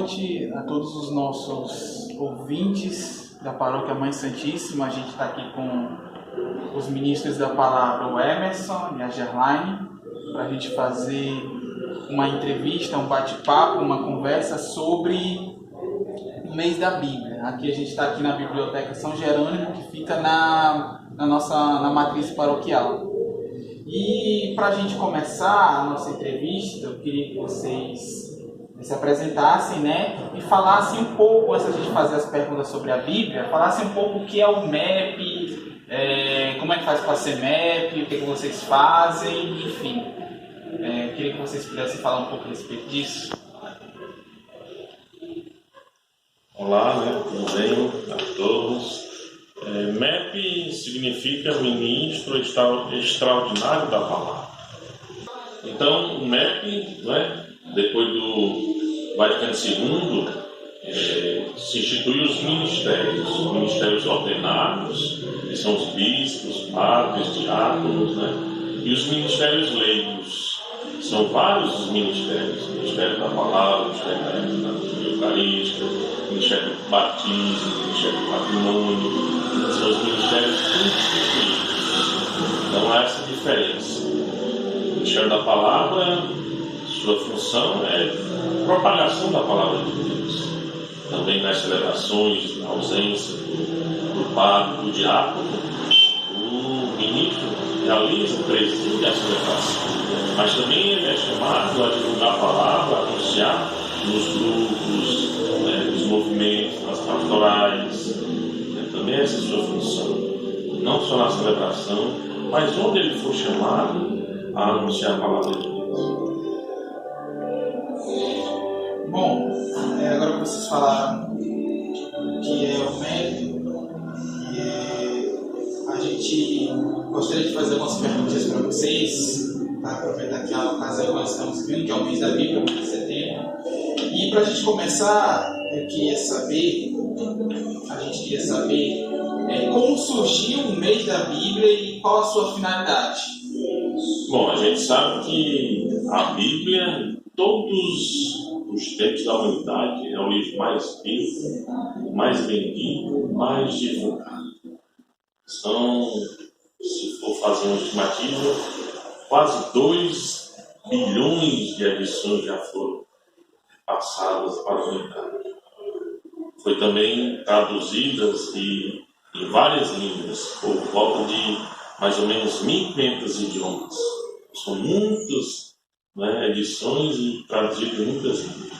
Noite a todos os nossos ouvintes da Paróquia Mãe Santíssima. A gente está aqui com os ministros da palavra, o Emerson e a Gerlaine, para a gente fazer uma entrevista, um bate-papo, uma conversa sobre o mês da Bíblia. Aqui a gente está aqui na Biblioteca São Jerônimo, que fica na matriz paroquial. E para a gente começar a nossa entrevista, eu queria que vocês se apresentassem, né, e falassem um pouco, antes da gente fazer as perguntas sobre a Bíblia, falassem um pouco o que é o MEP, como é que faz para ser MEP, o que vocês fazem, enfim. Queria que vocês pudessem falar um pouco a respeito disso. Olá, tudo bem a todos? MEP significa Ministro Extraordinário da Palavra. Então, o MEP, depois do Vaticano II, se institui os ministérios ordenados, que são os bispos, padres, diáconos, e os ministérios leigos. São vários os ministérios: Ministério da Palavra, Ministério da Eucarística, Ministério do Batismo, Ministério do Patrimônio. São os ministérios instituídos. Então há essa diferença. O Ministério da Palavra, sua função é propagação da Palavra de Deus. Também nas celebrações, na ausência do padre, do diácono, o ministro realiza o presídio da celebração. Mas também ele é chamado a divulgar a palavra, a anunciar nos grupos, nos movimentos, nas pastorais. Também essa é a sua função. Não só na celebração, mas onde ele for chamado a anunciar a palavra de Deus. Bom, agora que vocês falaram que é o MEP, a gente gostaria de fazer algumas perguntas para vocês, para aproveitar que a ocasião que nós estamos vivendo, que é o mês da Bíblia, o mês de setembro. E para a gente começar, a gente queria saber como surgiu o mês da Bíblia e qual a sua finalidade. Bom, a gente sabe que a Bíblia, em todos os tempos da humanidade, é o livro mais lido, mais vendido, mais divulgado. São, se for fazer uma estimativa, quase 2 bilhões de edições já foram passadas para a humanidade. Foi também traduzidas em várias línguas, por volta de mais ou menos 1.500 idiomas. São muitas edições e traduzidas em muitas línguas.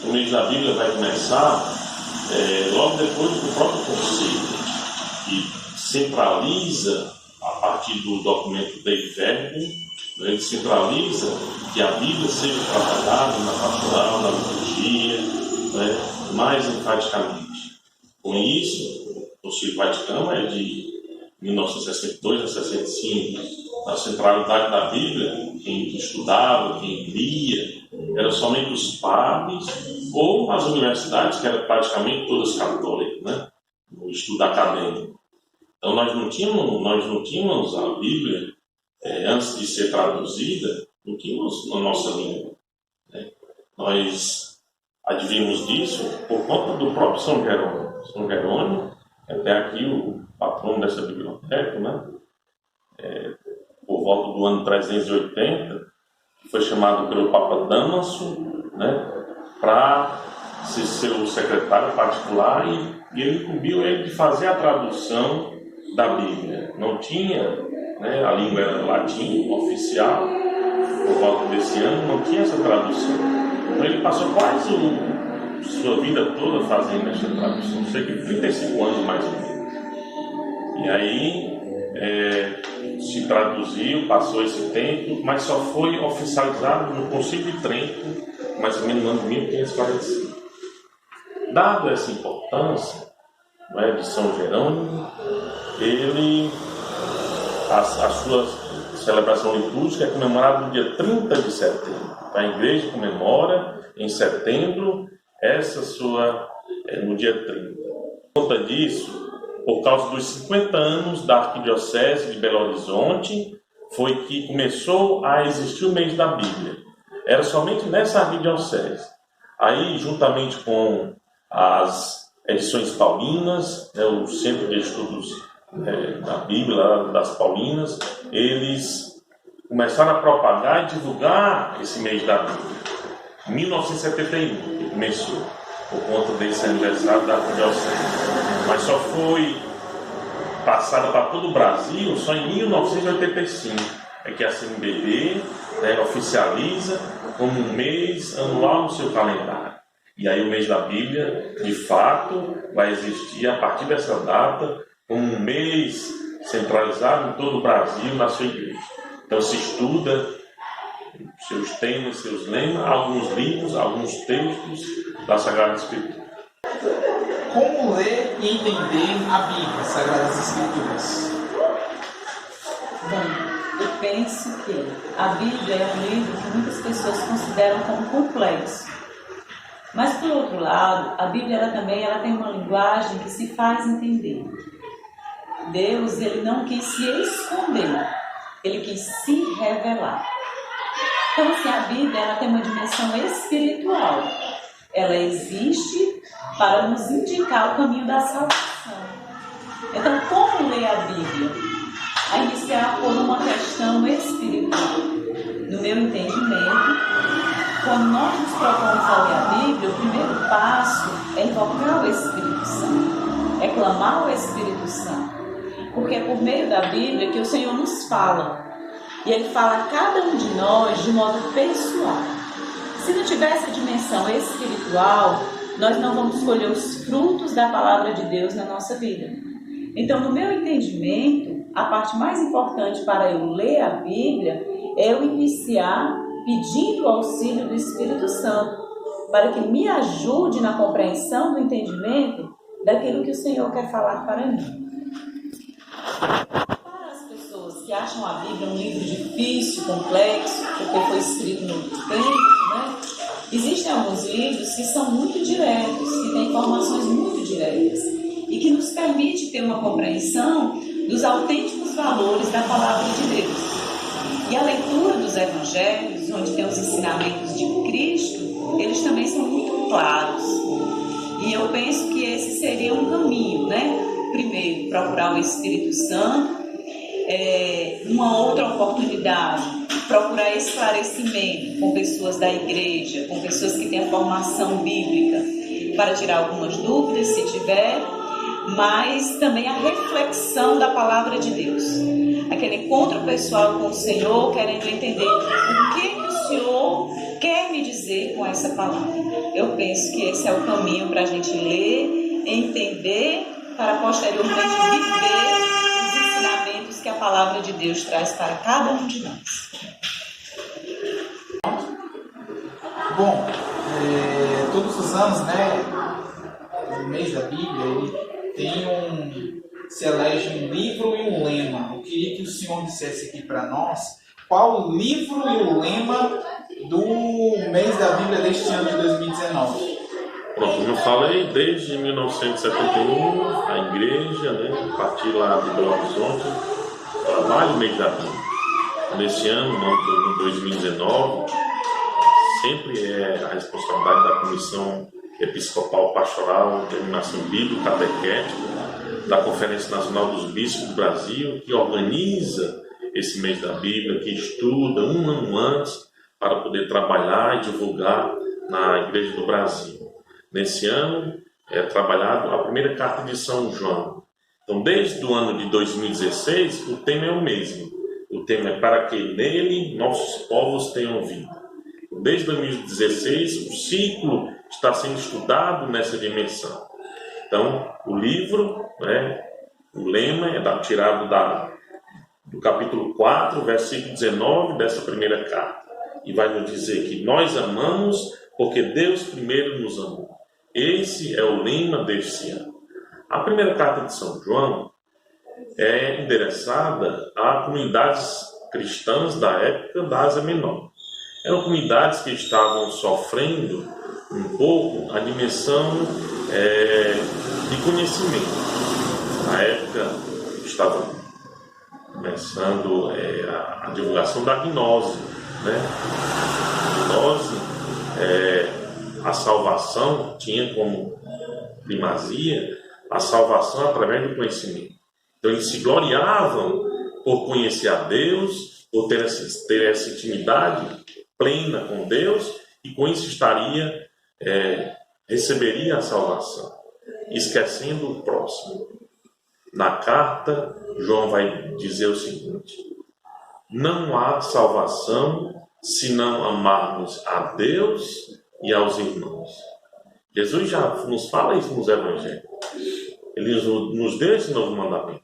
O mês da Bíblia vai começar logo depois do próprio concílio, que centraliza, a partir do documento Dei Verbum, ele centraliza que a Bíblia seja trabalhada na pastoral, na liturgia, mais enfaticamente. Com isso, o Concílio Vaticano é de 1962 a 65. A centralidade da Bíblia, quem estudava, quem lia, eram somente os padres ou as universidades, que eram praticamente todas católicas, no estudo acadêmico. Então nós não tínhamos a Bíblia, antes de ser traduzida, não tínhamos na nossa língua. Nós advimos disso por conta do próprio São Jerônimo. São Jerônimo, até aqui o patrono dessa biblioteca, por volta do ano 380, que foi chamado pelo Papa Damaso, para ser seu secretário particular, e ele incumbiu ele de fazer a tradução da Bíblia. Não tinha, a língua era latim, oficial, por volta desse ano, não tinha essa tradução. Então ele passou quase sua vida toda fazendo essa tradução, cerca de 35 anos mais ou menos. E aí se traduziu, passou esse tempo, mas só foi oficializado no Concílio de Trento, mais ou menos no ano de 1545. Dado essa importância de São Jerônimo, a sua celebração litúrgica é comemorada no dia 30 de setembro. A igreja comemora em setembro no dia 30. Por conta disso, por causa dos 50 anos da Arquidiocese de Belo Horizonte, foi que começou a existir o mês da Bíblia. Era somente nessa arquidiocese. Aí, juntamente com as edições paulinas, né, o Centro de Estudos da Bíblia, das Paulinas, eles começaram a propagar e divulgar esse mês da Bíblia. Em 1971, que começou, por conta desse aniversário da Diocese. Mas só foi passada para todo o Brasil só em 1985. É que a CNBB, né, oficializa como um mês anual no seu calendário. E aí o mês da Bíblia, de fato, vai existir a partir dessa data como um mês centralizado em todo o Brasil, na sua igreja. Então se estuda seus temas, seus lemas, alguns livros, alguns textos da Sagrada Escritura. Como ler e entender a Bíblia, as Sagradas Escrituras? Bom, eu penso que a Bíblia é um livro que muitas pessoas consideram como complexo. Mas, por outro lado, a Bíblia ela tem uma linguagem que se faz entender. Deus, ele não quis se esconder, ele quis se revelar. Então, assim, a Bíblia ela tem uma dimensão espiritual. Ela existe para nos indicar o caminho da salvação. Então, como ler a Bíblia? A iniciar por uma questão espiritual. No meu entendimento, quando nós nos propomos a ler a Bíblia, o primeiro passo é invocar o Espírito Santo, é clamar o Espírito Santo. Porque é por meio da Bíblia que o Senhor nos fala. E Ele fala a cada um de nós de modo pessoal. Se não tiver essa dimensão espiritual, nós não vamos colher os frutos da palavra de Deus na nossa vida. Então, no meu entendimento, a parte mais importante para eu ler a Bíblia é eu iniciar pedindo o auxílio do Espírito Santo, para que me ajude na compreensão do entendimento daquilo que o Senhor quer falar para mim. Para as pessoas que acham a Bíblia um livro difícil, complexo, porque foi escrito no tempo, né? Existem alguns livros que são muito diretos, que têm informações muito diretas e que nos permite ter uma compreensão dos autênticos valores da palavra de Deus. E a leitura dos evangelhos, onde tem os ensinamentos de Cristo, eles também são muito claros. E eu penso que esse seria um caminho, né? Primeiro, procurar o Espírito Santo. Uma outra oportunidade, procurar esclarecimento com pessoas da igreja, com pessoas que têm a formação bíblica, para tirar algumas dúvidas, se tiver, mas também a reflexão da palavra de Deus. Aquele encontro pessoal com o Senhor, querendo entender o que o Senhor quer me dizer com essa palavra. Eu penso que esse é o caminho para a gente ler, entender, para posteriormente viver os ensinamentos que a palavra de Deus traz para cada um de nós. Bom, todos os anos, né, no mês da Bíblia, ele se elege um livro e um lema. Eu queria que o senhor dissesse aqui para nós qual o livro e o lema do mês da Bíblia deste ano de 2019. Pronto, como eu falei, desde 1971, a igreja, né, a partir lá de Belo Horizonte, trabalha o mês da Bíblia. Nesse ano, em 2019, sempre é a responsabilidade da Comissão Episcopal Pastoral de Iluminação Bíblica Catequética, da Conferência Nacional dos Bispos do Brasil, que organiza esse mês da Bíblia, que estuda um ano antes para poder trabalhar e divulgar na Igreja do Brasil. Nesse ano é trabalhado a primeira carta de São João. Então, desde o ano de 2016, o tema é o mesmo. O tema é para que nele nossos povos tenham vida. Desde 2016, o ciclo está sendo estudado nessa dimensão. Então, o livro, né, o lema é tirado do capítulo 4, versículo 19 dessa primeira carta. E vai nos dizer que nós amamos porque Deus primeiro nos amou. Esse é o lema deste ano. A primeira carta de São João é endereçada a comunidades cristãs da época da Ásia Menor. Eram comunidades que estavam sofrendo um pouco a dimensão de conhecimento. Na época estava começando a divulgação da gnose, né? A gnose a salvação tinha como primazia a salvação através do conhecimento. Então eles se gloriavam por conhecer a Deus, por ter essa intimidade plena com Deus, e com isso receberia a salvação, esquecendo o próximo. Na carta, João vai dizer o seguinte: não há salvação se não amarmos a Deus e aos irmãos. Jesus já nos fala isso nos evangelhos. Ele nos deu esse novo mandamento,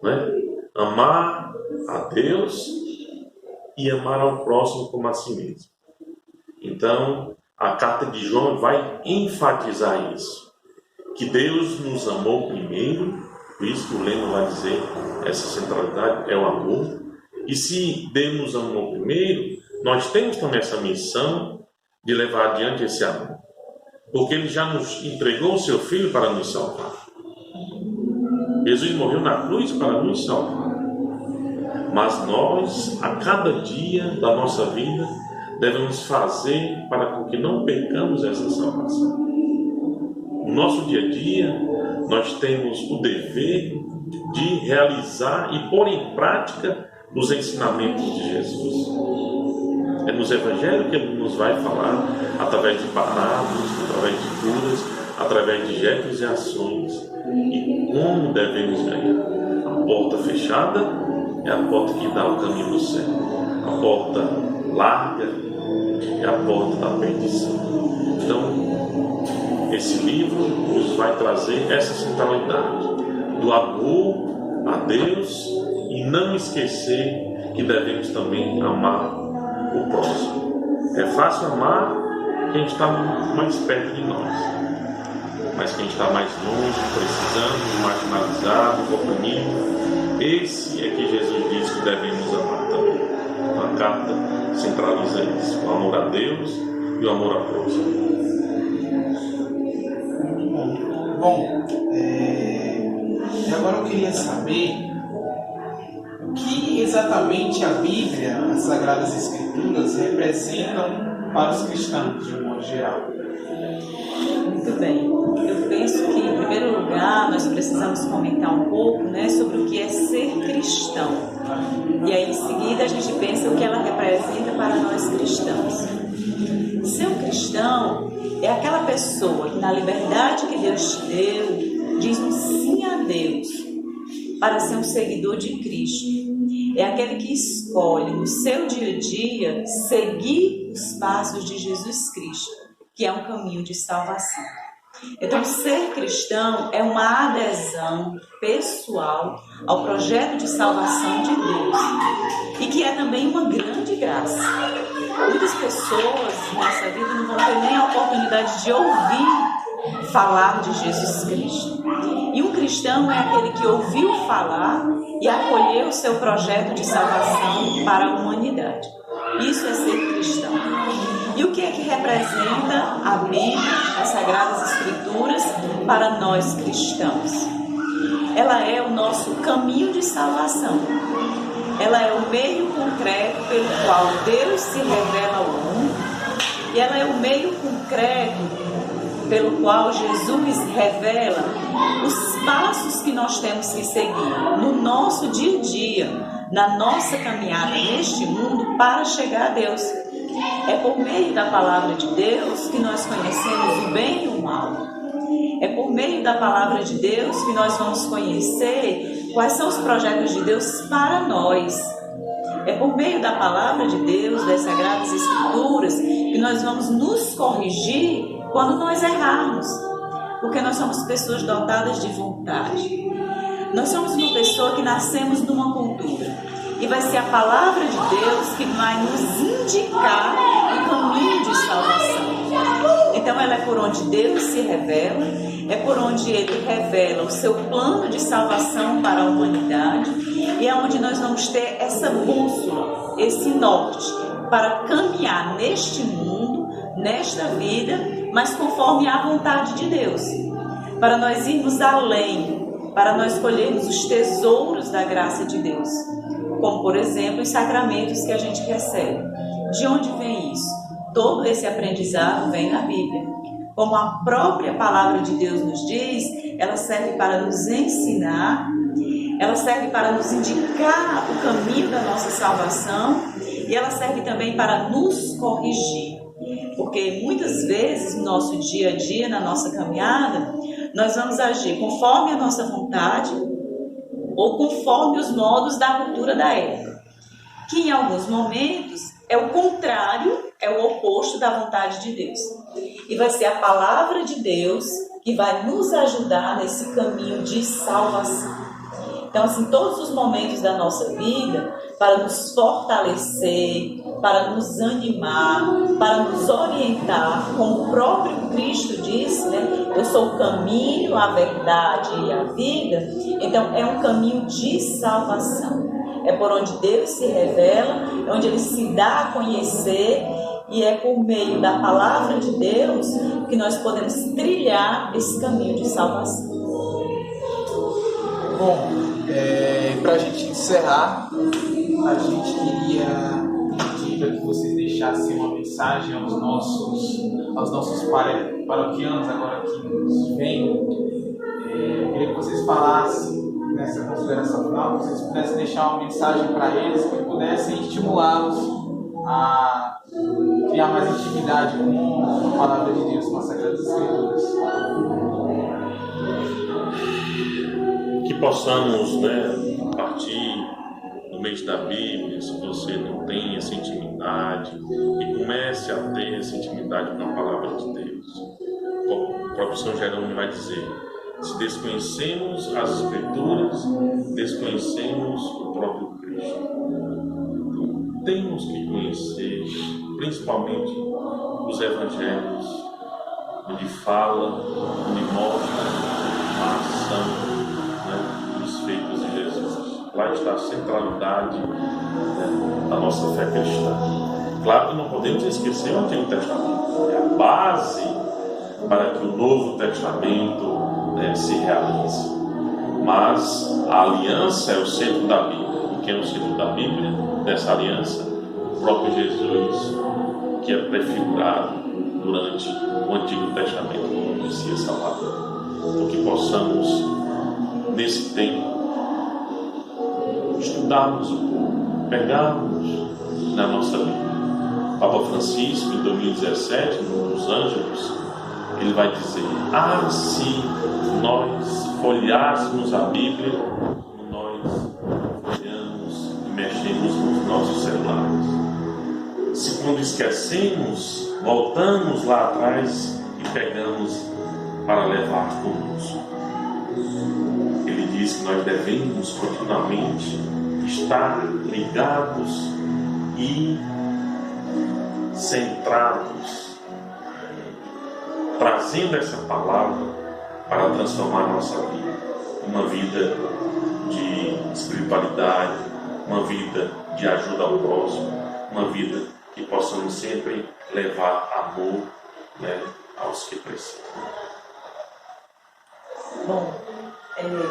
né? Amar a Deus e amar ao próximo como a si mesmo. Então, a carta de João vai enfatizar isso, que Deus nos amou primeiro, por isso que o lema vai dizer, essa centralidade é o amor. E se Deus nos amou primeiro, nós temos também essa missão de levar adiante esse amor, porque Ele já nos entregou o Seu Filho para nos salvar. Jesus morreu na cruz para nos salvar. Mas nós, a cada dia da nossa vida, devemos fazer para que não percamos essa salvação. No nosso dia a dia, nós temos o dever de realizar e pôr em prática os ensinamentos de Jesus. É nos evangelhos que Ele nos vai falar, através de parábolas, através de curas, através de gestos e ações, e como devemos ganhar. A porta fechada é a porta que dá o caminho do céu. A porta larga é a porta da perdição. Então, esse livro nos vai trazer essa centralidade do amor a Deus e não esquecer que devemos também amar o próximo. É fácil amar quem está mais perto de nós, mas quem está mais longe, precisando, marginalizado, oprimido, esse é que Jesus diz que devemos amar também. A carta centraliza isso, o amor a Deus e o amor ao próximo. Bom, e agora eu queria saber o que exatamente a Bíblia, as Sagradas Escrituras, representam para os cristãos, de um modo geral. Muito bem. Eu penso que, em primeiro lugar, nós precisamos comentar um pouco, sobre o que é ser cristão. E aí, em seguida, a gente pensa o que ela representa para nós cristãos. Ser um cristão é aquela pessoa que, na liberdade que Deus te deu, diz um sim a Deus para ser um seguidor de Cristo. É aquele que escolhe, no seu dia a dia, seguir os passos de Jesus Cristo, que é um caminho de salvação. Então, ser cristão é uma adesão pessoal ao projeto de salvação de Deus, e que é também uma grande graça. Muitas pessoas nessa vida não vão ter nem a oportunidade de ouvir falar de Jesus Cristo. E um cristão é aquele que ouviu falar e acolheu o seu projeto de salvação para a humanidade. Isso é ser cristão. E o que é que representa a Bíblia, as Sagradas Escrituras, para nós cristãos? Ela é o nosso caminho de salvação. Ela é o meio concreto pelo qual Deus se revela ao mundo. E ela é o meio concreto pelo qual Jesus revela os passos que nós temos que seguir no nosso dia a dia, na nossa caminhada neste mundo para chegar a Deus. É por meio da palavra de Deus que nós conhecemos o bem e o mal. É por meio da palavra de Deus que nós vamos conhecer quais são os projetos de Deus para nós. É por meio da palavra de Deus, das Sagradas Escrituras, que nós vamos nos corrigir quando nós errarmos. Porque nós somos pessoas dotadas de vontade. Nós somos uma pessoa que nascemos numa cultura. E vai ser a palavra de Deus que vai nos indicar o caminho de salvação. Então ela é por onde Deus se revela, é por onde Ele revela o seu plano de salvação para a humanidade, e é onde nós vamos ter essa bússola, esse norte, para caminhar neste mundo, nesta vida, mas conforme a vontade de Deus, para nós irmos além, para nós colhermos os tesouros da graça de Deus, como por exemplo os sacramentos que a gente recebe. De onde vem isso? todo esse aprendizado vem na Bíblia. Como a própria palavra de Deus nos diz, ela serve para nos ensinar, ela serve para nos indicar o caminho da nossa salvação e ela serve também para nos corrigir. Porque muitas vezes no nosso dia a dia, na nossa caminhada, nós vamos agir conforme a nossa vontade ou conforme os modos da cultura da época, que em alguns momentos é o contrário, é o oposto da vontade de Deus. E vai ser a palavra de Deus que vai nos ajudar nesse caminho de salvação. Então, assim, todos os momentos da nossa vida, para nos fortalecer, para nos animar, para nos orientar, como o próprio Cristo disse, né? Eu sou o caminho, a verdade e a vida. Então, é um caminho de salvação. É por onde Deus se revela, é onde Ele se dá a conhecer, e é por meio da palavra de Deus que nós podemos trilhar esse caminho de salvação. Bom, para a gente encerrar, a gente queria pedir para que vocês deixassem uma mensagem aos nossos paroquianos agora que nos veem. Eu queria que vocês falassem nessa consideração final, que vocês pudessem deixar uma mensagem para eles, que pudessem estimulá-los a criar mais intimidade com a palavra de Deus, com as Sagradas Escrituras. Que possamos, a partir do mês da Bíblia, se você não tem essa intimidade, que comece a ter essa intimidade com a palavra de Deus. O próprio São Jerônimo vai dizer: se desconhecemos as Escrituras, desconhecemos o próprio Cristo. Então, temos que conhecer, principalmente os Evangelhos, onde fala, onde mostra a ação dos feitos de Jesus. Lá está a centralidade da nossa fé cristã. Claro que não podemos esquecer o Antigo Testamento. É a base para que o Novo Testamento se realize. Mas a aliança é o centro da Bíblia. E quem é o centro da Bíblia? Dessa aliança, o próprio Jesus, que é prefigurado durante o Antigo Testamento como Messias Salvador. Então, que possamos, nesse tempo, estudarmos um pouco, pegarmos na nossa vida. Papa Francisco, em 2017, nos Ângelos, ele vai dizer: se nós folheássemos a Bíblia como nós folheamos e mexemos nos nossos celulares. Se quando esquecemos, voltamos lá atrás e pegamos para levar conosco. Ele diz que nós devemos continuamente estar ligados e centrados, trazendo essa palavra para transformar a nossa vida. Uma vida de espiritualidade, uma vida de ajuda ao próximo, uma vida que possamos sempre levar amor aos que precisam. Bom,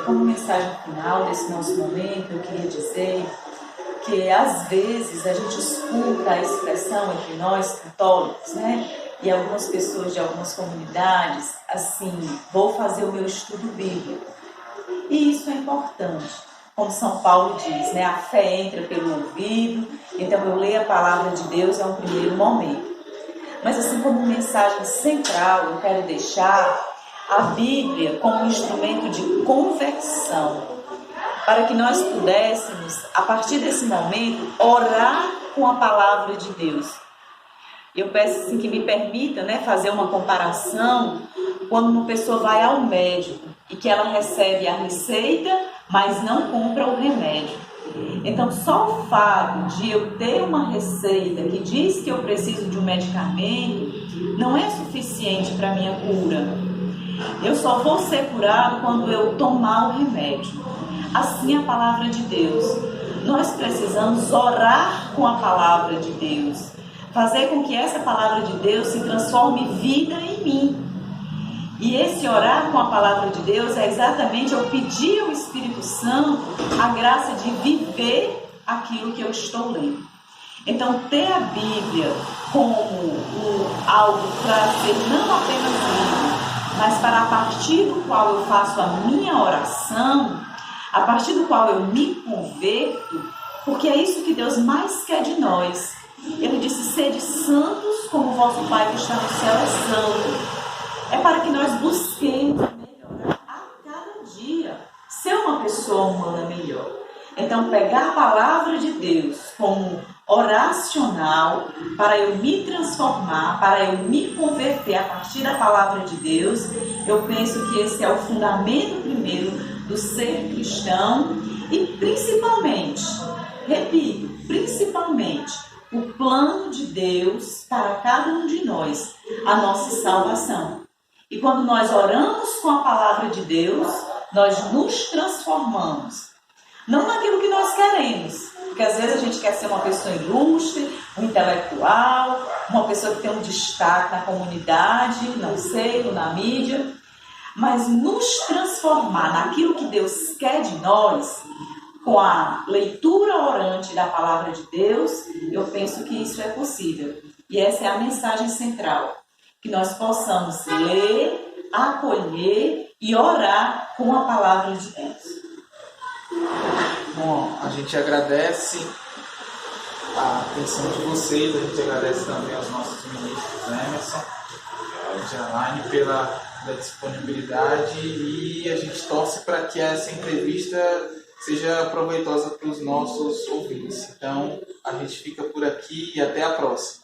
como mensagem final desse nosso momento, eu queria dizer que às vezes a gente escuta a expressão entre nós católicos, e algumas pessoas de algumas comunidades, assim: vou fazer o meu estudo bíblico. E isso é importante. Como São Paulo diz, a fé entra pelo ouvido, então eu leio a palavra de Deus é um primeiro momento. Mas assim, como mensagem central, eu quero deixar a Bíblia como um instrumento de conversão, para que nós pudéssemos, a partir desse momento, orar com a palavra de Deus. Eu peço assim, que me permita fazer uma comparação quando uma pessoa vai ao médico e que ela recebe a receita, mas não compra o remédio. Então, só o fato de eu ter uma receita que diz que eu preciso de um medicamento não é suficiente para a minha cura. Eu só vou ser curado quando eu tomar o remédio. Assim, a palavra de Deus. Nós precisamos orar com a palavra de Deus, fazer com que essa palavra de Deus se transforme vida em mim. E esse orar com a palavra de Deus é exatamente eu pedir ao Espírito Santo a graça de viver aquilo que eu estou lendo. Então, ter a Bíblia como algo para ser não apenas lido, mas para a partir do qual eu faço a minha oração, a partir do qual eu me converto, porque é isso que Deus mais quer de nós. Ele disse: sede santos como o vosso Pai que está no céu é santo. É para que nós busquemos melhorar a cada dia, ser uma pessoa humana melhor. Então, pegar a palavra de Deus como oracional para eu me transformar, para eu me converter a partir da palavra de Deus, eu penso que esse é o fundamento primeiro do ser cristão e principalmente, repito, principalmente o plano de Deus para cada um de nós, a nossa salvação. E quando nós oramos com a palavra de Deus, nós nos transformamos. Não naquilo que nós queremos, porque às vezes a gente quer ser uma pessoa ilustre, um intelectual, uma pessoa que tem um destaque na comunidade, não sei, ou na mídia, mas nos transformar naquilo que Deus quer de nós, com a leitura orante da palavra de Deus, eu penso que isso é possível. E essa é a mensagem central, que nós possamos ler, acolher e orar com a palavra de Deus. Bom, a gente agradece a atenção de vocês, a gente agradece também aos nossos ministros Emerson e Gerlaine pela disponibilidade, e a gente torce para que essa entrevista seja proveitosa para os nossos ouvintes. Então, a gente fica por aqui e até a próxima.